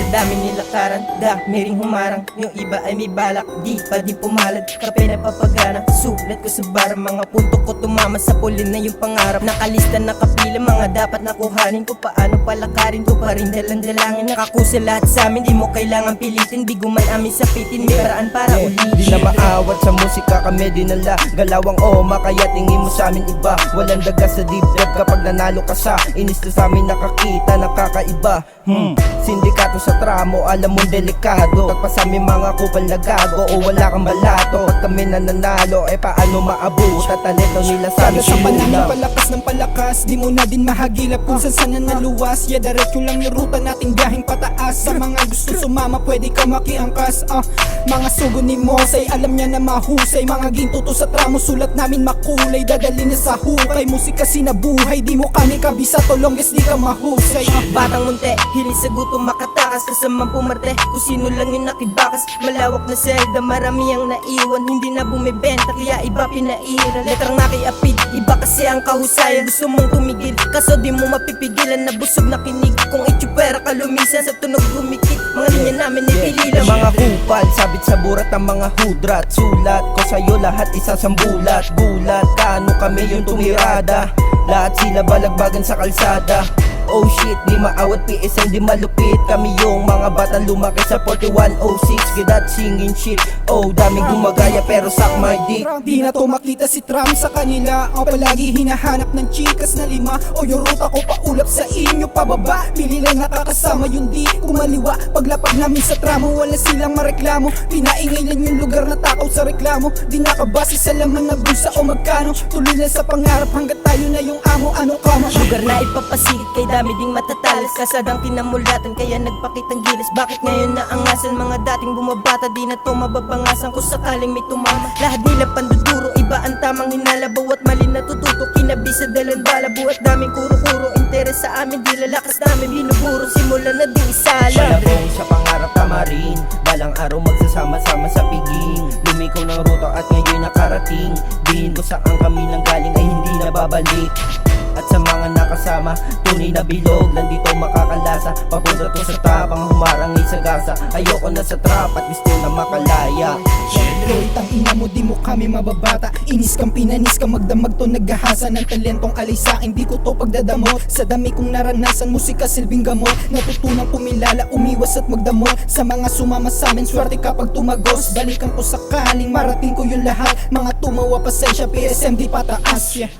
dami nilakaran, dami ring humarang. Yung iba ay may balak, di pa di pumalad. Kape na papagana, sulat ko sa bar. Mga punto ko tumama sa pulin na yung pangarap. Nakalista nakapila, mga dapat nakuhanin ko. Paano palakarin ko pa rin dalang-dalangin. Nakakusa lahat sa amin, di mo kailangan pilitin. Bigo man amin sapitin, may paraan para ulitin. Di na maawat sa musika kami dinala. Galawang oma kaya tingin mo sa amin iba. Walang daga sa dibdib kapag nanalo ka sa inis na sa amin nakakita nakakaiba. Sindikato sa tramo, alam mo delikado. Tagpa sa amin mga kupal na gago o wala kang balato. Pag kami nananalo, paano maabot? At talento nila sa amin Kada sa panahon palakas ng palakas, di mo na din mahagilap kung saan sana naluwas. Yeah, diretso lang yung ruta nating biyaheng pataas. Sa mga gusto sumama, pwede ka makiangkas. Mga sugo ni Mosay, alam niya na mahusay. Mga gintuto sa tramo, sulat namin makulay. Dadali na sa hukay, musika sinabuhay. Di mo kami kabisa, tolongges di ka mahusay. Batang munti, hiling sa gutom makatakas. Kasamang pumarte, kung sino lang yung nakibakas. Malawak na selda, marami ang naiwan. Hindi na bumibenta, kaya iba pinairal. Letrang nakiapid, iba kasi ang kahusayan. Gusto mong tumigil, kaso di mo mapipigilan. Nabusog na kinig, kung itsupera ka lumisan. Sa tunog gumikit, mga linya namin ipililang. Mga kupal, sabit sa burat ang mga hudrat. Sulat ko sa'yo lahat isasambulat. Gulat, kano kami yung tumirada. Lahat sila balagbagan sa kalsada. Oh shit, di maawat PSM, di malupit. Kami yung mga batang lumaki sa 4106. Gidat singing shit, oh daming gumagaya pero suck my dick. Di na to makita si Trump sa kanila. O palagi hinahanap ng chikas na lima. O yung ruta ko paulap sa inyo pababa. Pili lang nakakasama yung di kumaliwa. Paglapag namin sa tramo, wala silang mareklamo. Pinaingay lang yung lugar na takaw sa reklamo. Di nakabase sa laman na bulsa o magkano. Tuloy lang sa pangarap hanggat tayo na yung amo. Ano ka mo? Lugar na ipapasigit kay dami ding matatalas. Kasadang kinamulatan kaya nagpakitang gilas. Bakit ngayon naangasan mga dating bumabata? Di na to mababangasan kung sakaling may tumama. Lahat nila panduduro, iba ang tamang hinala. Bawat mali natututo, kinabi sa dalandala. Buhat daming kuro-kuro, interes sa amin. Di lalakas namin binuburo, simula na ding isala. Malabong sa pangarap tama rin. Balang araw magsasama-sama sa piging. Lumikaw ng ruta at ngayon nakarating. Diin ko saan kami nang galing ay hindi na babalik. At sa mga nakasama, tunay na bilog, nandito makakalasa. Papunta to sa tapang humarangay sa gasa. Ayoko na sa trap at gusto na makalaya. Lloyd, ang ina mo, di mo kami mababata. Inis kang pinanis kang magdamag to. Naghahasa ng talentong alay sa'kin, di ko to pagdadamot. Sa dami kong naranasan, musika silbing gamot. Natutunan kumilala, umiwas at magdamot. Sa mga sumama sa'min, swerte kapag tumagos. Balikan ko sakaling marating ko yung lahat. Mga tumawa pasensya, PSM di pataas, yeah.